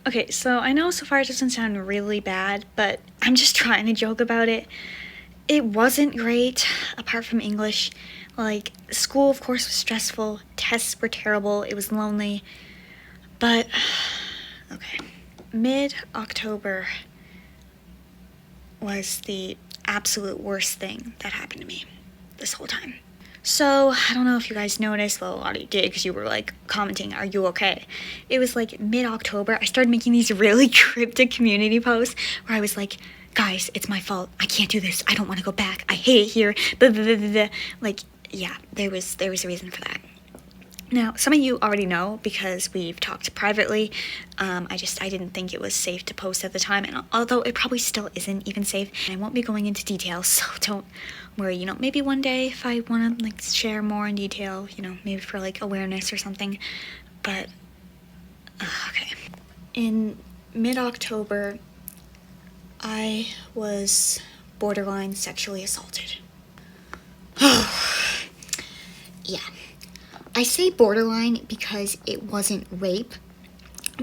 Okay, so I know so far it doesn't sound really bad, but I'm just trying to joke about it. It wasn't great, apart from English. Like, school, of course, was stressful, tests were terrible, it was lonely, but okay. Mid October was the absolute worst thing that happened to me this whole time. So, I don't know if you guys noticed, well, a lot of you did because you were like commenting, are you okay? It was like mid-October, I started making these really cryptic community posts where I was like, guys, it's my fault, I can't do this, I don't want to go back, I hate it here, blah, blah, blah, blah, blah. Like, yeah, there was a reason for that. Now, some of you already know because we've talked privately. I didn't think it was safe to post at the time, and although it probably still isn't even safe, I won't be going into details, so don't worry. You know, maybe one day if I want to like share more in detail, you know, maybe for like awareness or something. But okay, in mid-October, I was borderline sexually assaulted. Yeah. I say borderline because it wasn't rape,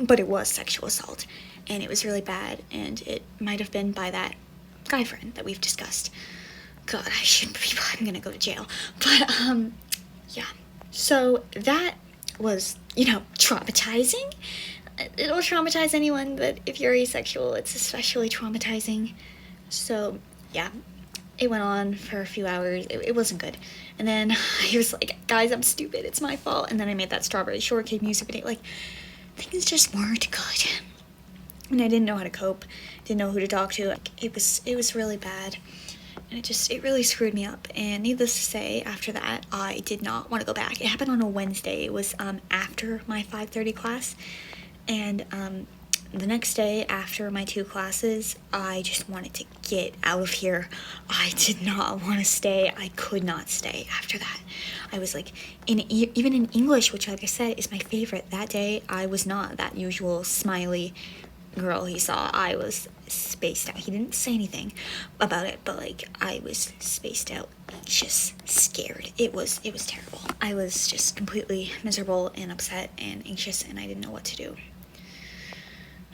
but it was sexual assault, and it was really bad, and it might have been by that guy friend that we've discussed. God, I shouldn't be, I'm gonna go to jail. But, yeah. So that was, you know, traumatizing. It'll traumatize anyone, but if you're asexual, it's especially traumatizing. So, yeah. It went on for a few hours. It wasn't good. And then he was like, guys, I'm stupid. It's my fault. And then I made that strawberry shortcake music video. Like, things just weren't good. And I didn't know how to cope. Didn't know who to talk to. Like, it was really bad. And it really screwed me up. And needless to say, after that, I did not want to go back. It happened on a Wednesday. It was after my 5:30 class. And the next day after my 2 classes, I just wanted to get out of here. I did not want to stay. I could not stay after that. I was like, even in English, which like I said is my favorite, that day I was not that usual smiley girl he saw. I was spaced out. He didn't say anything about it, but like I was spaced out, anxious, scared. It was terrible. I was just completely miserable and upset and anxious, and I didn't know what to do.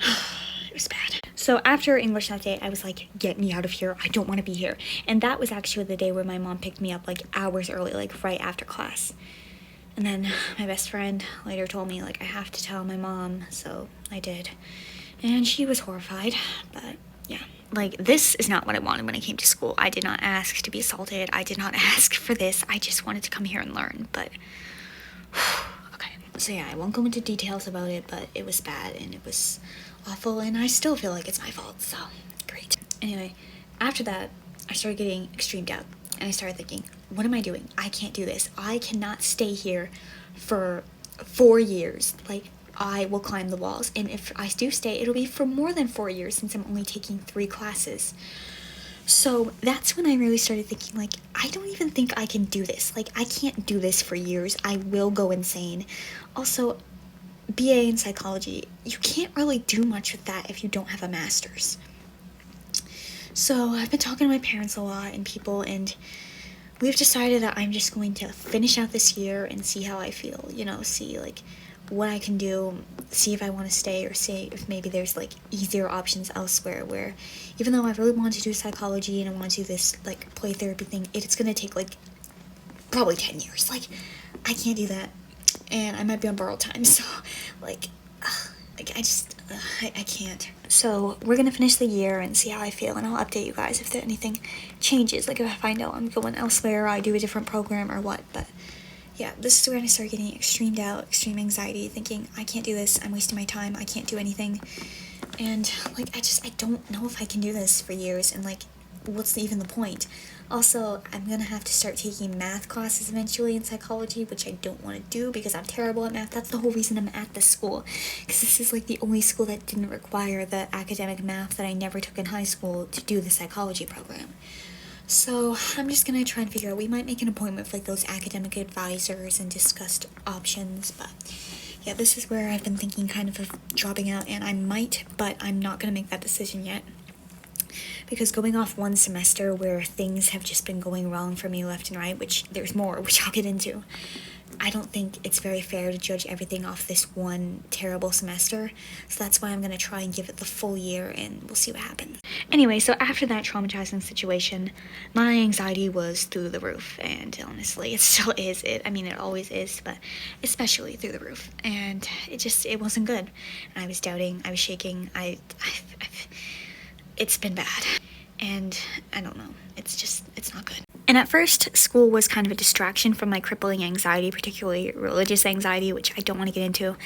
It was bad. So after English that day, I was like, get me out of here. I don't want to be here. And that was actually the day where my mom picked me up like hours early, like right after class. And then my best friend later told me like I have to tell my mom, so I did. And she was horrified, but yeah. Like, this is not what I wanted when I came to school. I did not ask to be assaulted. I did not ask for this. I just wanted to come here and learn, but okay. So yeah, I won't go into details about it, but it was bad and it was awful, and I still feel like it's my fault, so great. Anyway, after that, I started getting extreme doubt, and I started thinking, what am I doing? I can't do this. I cannot stay here for 4 years. Like, I will climb the walls, and if I do stay, it'll be for more than 4 years since I'm only taking 3 classes. So that's when I really started thinking, like, I don't even think I can do this. Like, I can't do this for years. I will go insane. Also, BA in psychology, you can't really do much with that if you don't have a master's. So I've been talking to my parents a lot and people, and we've decided that I'm just going to finish out this year and see how I feel, you know, see like what I can do, see if I want to stay, or see if maybe there's like easier options elsewhere, where even though I really want to do psychology and I want to do this like play therapy thing, it's gonna take like probably 10 years. Like, I can't do that, and I might be on borrowed time, so like I can't. So we're gonna finish the year and see how I feel, and I'll update you guys if there anything changes, like if I find out I'm going elsewhere or I do a different program or what. But yeah, this is when I start getting extreme doubt, extreme anxiety, thinking I can't do this, I'm wasting my time, I can't do anything. And like I don't know if I can do this for years, and like what's even the point? Also, I'm gonna have to start taking math classes eventually in psychology, which I don't want to do because I'm terrible at math. That's the whole reason I'm at this school, because this is like the only school that didn't require the academic math that I never took in high school to do the psychology program. So I'm just gonna try and figure out, we might make an appointment with like those academic advisors and discuss options, but yeah, this is where I've been thinking kind of dropping out, and I might, but I'm not gonna make that decision yet. Because going off one semester where things have just been going wrong for me left and right, which there's more, which I'll get into, I don't think it's very fair to judge everything off this one terrible semester, so that's why I'm gonna try and give it the full year and we'll see what happens. Anyway, so after that traumatizing situation, my anxiety was through the roof, and honestly, it still is. I mean, it always is, but especially through the roof, and it wasn't good. And I was doubting, I was shaking, it's been bad, and I don't know, it's not good. And at first, school was kind of a distraction from my crippling anxiety, particularly religious anxiety, which I don't want to get into.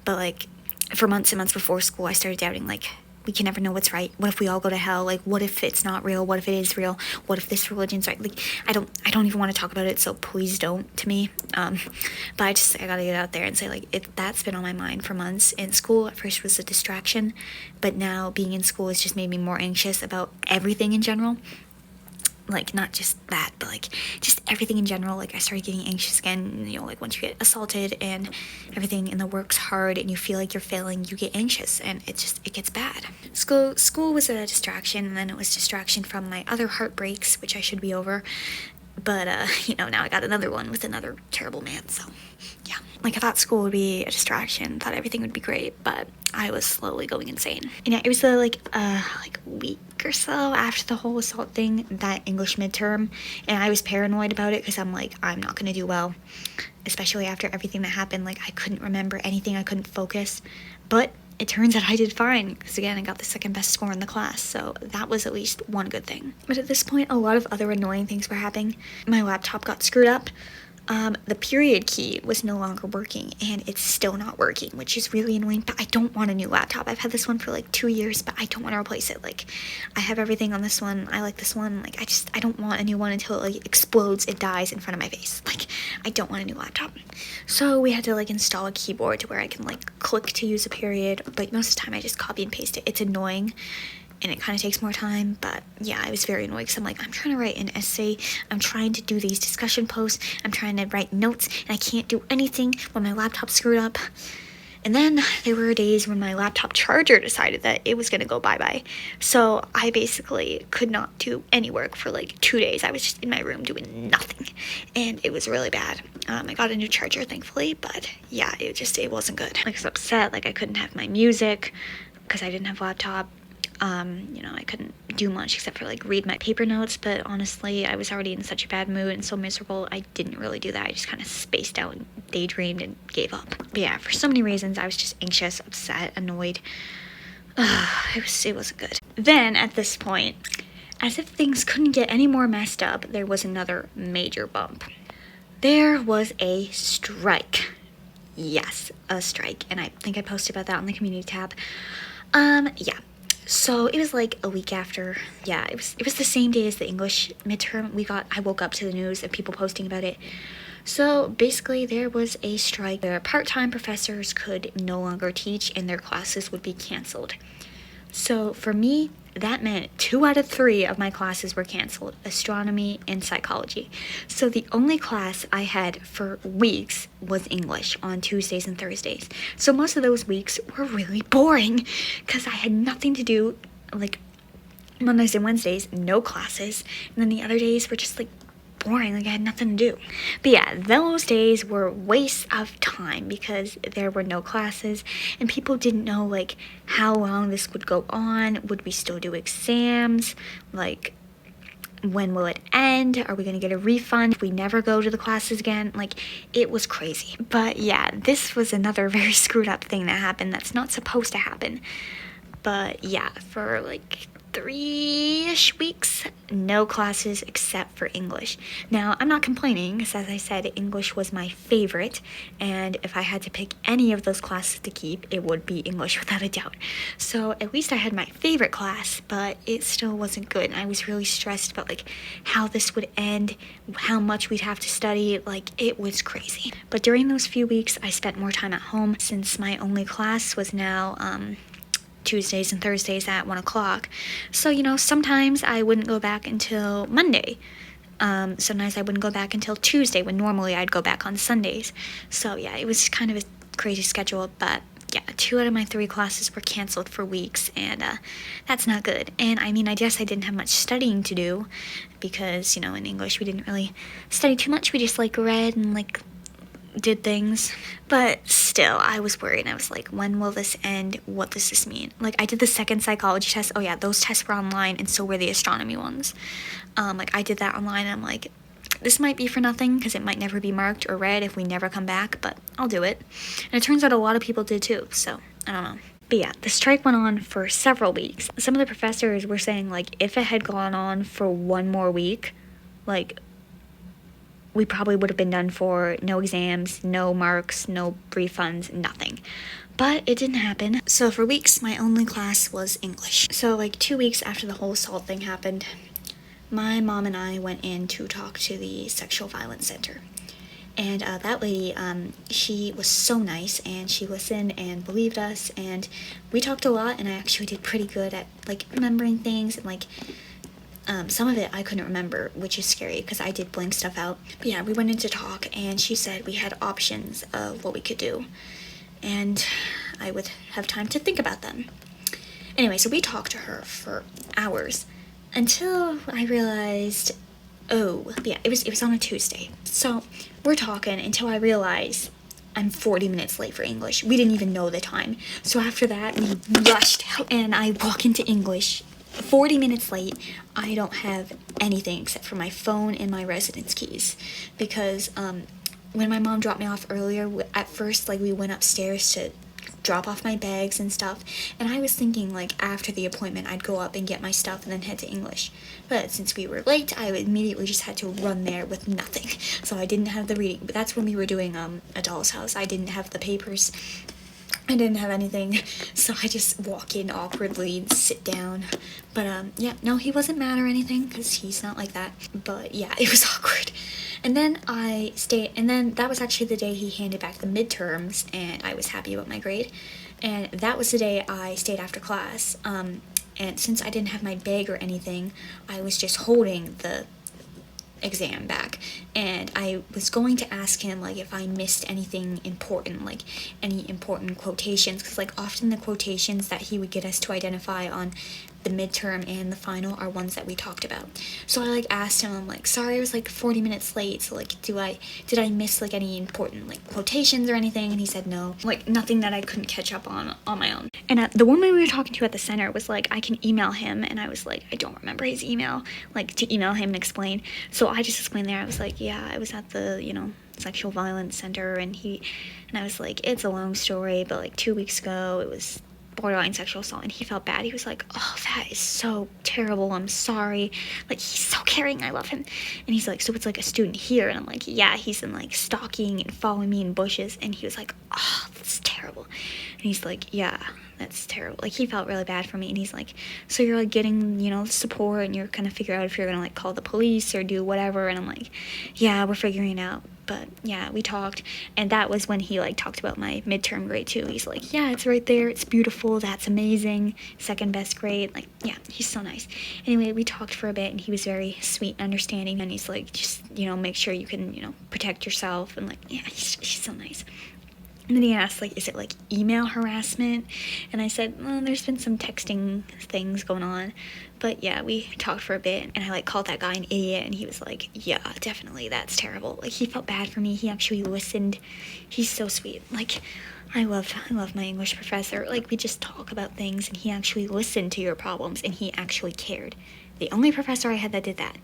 But, like, for months and months before school, I started doubting, like, we can never know what's right. What if we all go to hell? Like, what if it's not real? What if it is real? What if this religion's right? Like, I don't even want to talk about it, so please don't to me. But I gotta get out there and say, like, that's been on my mind for months. And school at first was a distraction, but now being in school has just made me more anxious about everything in general. Like, not just that, but, like, just everything in general. Like, I started getting anxious again, you know, like, once you get assaulted and everything in the work's hard and you feel like you're failing, you get anxious, and it gets bad. School was a distraction, and then it was distraction from my other heartbreaks, which I should be over. But, you know, now I got another one with another terrible man, so, yeah. Like, I thought school would be a distraction, thought everything would be great, but I was slowly going insane. And yeah, it was the, like, week or so after the whole assault thing, that English midterm, and I was paranoid about it, because I'm like, I'm not gonna do well, especially after everything that happened. Like, I couldn't remember anything, I couldn't focus, but it turns out I did fine, because again, I got the second best score in the class, so that was at least one good thing. But at this point, a lot of other annoying things were happening. My laptop got screwed up. The period key was no longer working, and it's still not working, which is really annoying, but I don't want a new laptop. I've had this one for like 2 years, but I don't want to replace it. Like, I have everything on this one. I like this one. Like, I don't want a new one until it, like, explodes, it dies in front of my face. Like, I don't want a new laptop. So we had to, like, install a keyboard to where I can, like, click to use a period, but most of the time I just copy and paste it. It's annoying, and it kind of takes more time, but yeah, I was very annoyed, because I'm like, I'm trying to write an essay, I'm trying to do these discussion posts, I'm trying to write notes, and I can't do anything when my laptop's screwed up. And then there were days when my laptop charger decided that it was gonna go bye-bye, so I basically could not do any work for like 2 days. I was just in my room doing nothing, and it was really bad. I got a new charger, thankfully, but yeah, it wasn't good. Like, I was upset, like, I couldn't have my music, because I didn't have a laptop. You know, I couldn't do much except for, like, read my paper notes, but honestly, I was already in such a bad mood and so miserable, I didn't really do that. I just kind of spaced out and daydreamed and gave up. But yeah, for so many reasons, I was just anxious, upset, annoyed. It wasn't good. Then, at this point, as if things couldn't get any more messed up, there was another major bump. There was a strike. Yes, a strike, and I think I posted about that on the community tab. Yeah. So it was like a week after. Yeah, it was the same day as the English midterm. I woke up to the news of people posting about it. So basically there was a strike where part-time professors could no longer teach and their classes would be canceled. So for me, that meant 2 out of 3 of my classes were canceled, astronomy and psychology. So the only class I had for weeks was English on Tuesdays and Thursdays. So most of those weeks were really boring, because I had nothing to do. Like, Mondays and Wednesdays, no classes, and then the other days were just, like, boring, like I had nothing to do. But yeah, those days were wastes of time, because there were no classes and people didn't know, like, how long this would go on. Would we still do exams? Like, when will it end? Are we gonna get a refund if we never go to the classes again? Like, it was crazy. But yeah, this was another very screwed up thing that happened that's not supposed to happen. But yeah, for like 3-ish weeks, no classes except for English. Now, I'm not complaining, because as I said, English was my favorite, and if I had to pick any of those classes to keep, it would be English without a doubt. So at least I had my favorite class, but it still wasn't good, and I was really stressed about, like, how this would end, how much we'd have to study. Like, it was crazy. But during those few weeks, I spent more time at home, since my only class was now Tuesdays and Thursdays at 1 o'clock. So, you know, sometimes I wouldn't go back until Monday. Sometimes I wouldn't go back until Tuesday, when normally I'd go back on Sundays. So yeah, it was kind of a crazy schedule, but yeah, 2 out of my 3 classes were canceled for weeks, and that's not good. And I mean, I guess I didn't have much studying to do, because, you know, in English we didn't really study too much. We just, like, read and, like, did things. But still, I was worried. I was like, when will this end? What does this mean? Like, I did the second psychology test. Oh yeah, those tests were online, and so were the astronomy ones. Like, I did that online, and I'm like, this might be for nothing, because it might never be marked or read if we never come back, but I'll do it. And it turns out a lot of people did too, so I don't know. But yeah, the strike went on for several weeks. Some of the professors were saying, like, if it had gone on for one more week, like, we probably would have been done for no exams, no marks, no refunds, nothing. But it didn't happen. So for weeks, my only class was English. So like 2 weeks after the whole assault thing happened, my mom and I went in to talk to the sexual violence center. And that lady, she was so nice, and she listened and believed us, and we talked a lot, and I actually did pretty good at, like, remembering things, and, like, some of it I couldn't remember, which is scary, because I did blank stuff out. But yeah, we went in to talk, and she said we had options of what we could do, and I would have time to think about them. Anyway, so we talked to her for hours, until I realized, oh, yeah, it was on a Tuesday. So we're talking until I realize I'm 40 minutes late for English. We didn't even know the time. So after that, we rushed out, and I walk into English 40 minutes late. I don't have anything except for my phone and my residence keys, because when my mom dropped me off earlier, at first, like, we went upstairs to drop off my bags and stuff, and I was thinking, like, after the appointment I'd go up and get my stuff and then head to English. But since we were late, I immediately just had to run there with nothing, so I didn't have the reading. But that's when we were doing A Doll's House. I didn't have the papers, I didn't have anything, so I just walk in awkwardly and sit down. But yeah, no, he wasn't mad or anything, because he's not like that. But yeah, it was awkward. And then I stayed, and then that was actually the day he handed back the midterms, and I was happy about my grade. And that was the day I stayed after class. And since I didn't have my bag or anything, I was just holding the exam back, and I was going to ask him, like, if I missed anything important, like any important quotations, because, like, often the quotations that he would get us to identify on the midterm and the final are ones that we talked about. So I, like, asked him, I'm like, sorry I was, like, 40 minutes late, so, like, did I miss, like, any important, like, quotations or anything? And he said no, like, nothing that I couldn't catch up on my own. And the woman we were talking to at the center was like, I can email him, and I was like, I don't remember his email, like, to email him and explain. So I just explained there, I was like, yeah, I was at the, sexual violence center, and I was like, it's a long story, but, like, 2 weeks ago, it was borderline sexual assault, and he felt bad. He was like, oh, that is so terrible, I'm sorry, like, he's so caring, I love him. And he's like, so it's like a student here? And I'm like, yeah, he's been, like, stalking and following me in bushes. And he was like, oh, that's terrible. And he's like, yeah, that's terrible. Like, he felt really bad for me, and he's like, so you're, like, getting, support, and you're kind of figuring out if you're gonna, like, call the police or do whatever. And I'm like, yeah, we're figuring it out. But yeah, we talked, and that was when he, like, talked about my midterm grade too. He's like, yeah, it's right there, it's beautiful, that's amazing, second best grade. Like, yeah, he's so nice. Anyway, we talked for a bit, and he was very sweet and understanding, and he's like, just, make sure you can, protect yourself, and, like, yeah, he's so nice. And then he asked, like, is it, like, email harassment? And I said, well, there's been some texting things going on. But, yeah, we talked for a bit, and I, like, called that guy an idiot, and he was like, yeah, definitely, that's terrible. Like, he felt bad for me. He actually listened. He's so sweet. Like, I love my English professor. Like, we just talk about things, and he actually listened to your problems, and he actually cared. The only professor I had that did that.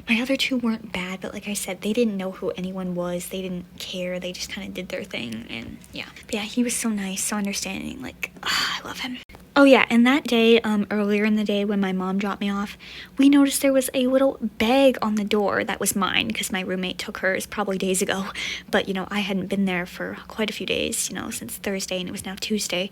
My other two weren't bad, but like I said, they didn't know who anyone was. They didn't care. They just kind of did their thing, and yeah. But yeah, he was so nice, so understanding. Like, I love him. Oh yeah, and that day, earlier in the day when my mom dropped me off, we noticed there was a little bag on the door that was mine, because my roommate took hers probably days ago. But, I hadn't been there for quite a few days, since Thursday, and it was now Tuesday.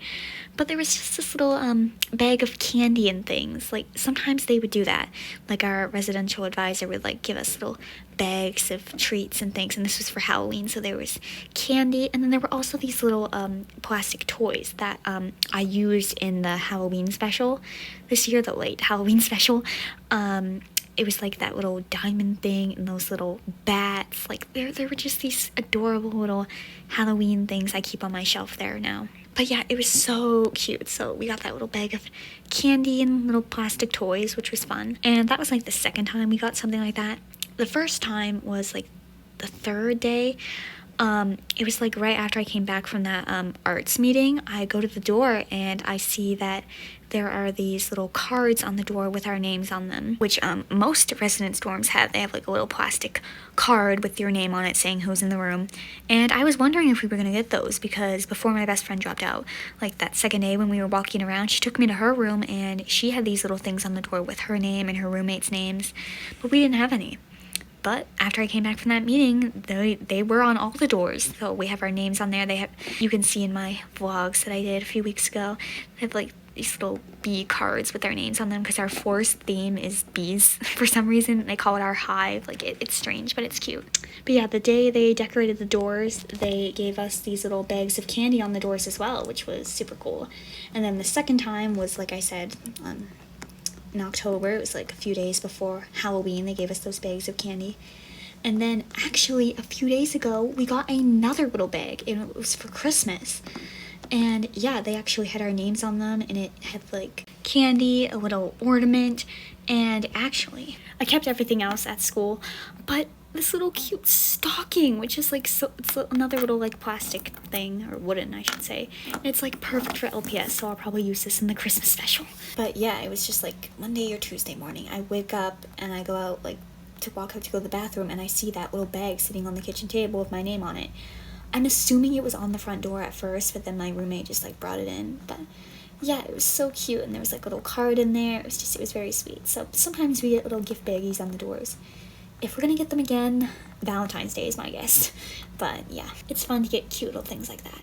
But there was just this little, bag of candy and things. Like, sometimes they would do that. Like, our residential advisor would, like, give us little bags of treats and things, and this was for Halloween, so there was candy, and then there were also these little plastic toys that I used in the Halloween special this year, the late Halloween special. It was like that little diamond thing and those little bats. Like, there were just these adorable little Halloween things I keep on my shelf there now. But yeah, it was so cute. So we got that little bag of candy and little plastic toys, which was fun. And that was like the second time we got something like that. The first time was like the third day. It was like right after I came back from that arts meeting. I go to the door and I see that there are these little cards on the door with our names on them, which most residence dorms have. They have like a little plastic card with your name on it saying who's in the room. And I was wondering if we were gonna get those because before my best friend dropped out, like that second day when we were walking around, she took me to her room and she had these little things on the door with her name and her roommates' names, but we didn't have any. But after I came back from that meeting, they were on all the doors. So we have our names on there. They have, you can see in my vlogs that I did a few weeks ago, they have like these little bee cards with our names on them because our forest theme is bees for some reason. They call it our hive. Like it's strange, but it's cute. But yeah, the day they decorated the doors, they gave us these little bags of candy on the doors as well, which was super cool. And then the second time was, like I said, in October. It was like a few days before Halloween. They gave us those bags of candy. And then actually a few days ago, we got another little bag and it was for Christmas. And yeah, they actually had our names on them and it had like candy, a little ornament, and actually I kept everything else at school, but this little cute stocking, which is like, so it's another little like plastic thing, or wooden I should say, and it's like perfect for LPS, so I'll probably use this in the Christmas special. But yeah, it was just like Monday or Tuesday morning. I wake up and I go out like to walk out to go to the bathroom and I see that little bag sitting on the kitchen table with my name on it. I'm assuming it was on the front door at first, but then my roommate just like brought it in. But yeah, it was so cute, and there was like a little card in there. It was very sweet. So sometimes we get little gift baggies on the doors. If we're gonna get them again, Valentine's Day is my guess. But yeah, it's fun to get cute little things like that.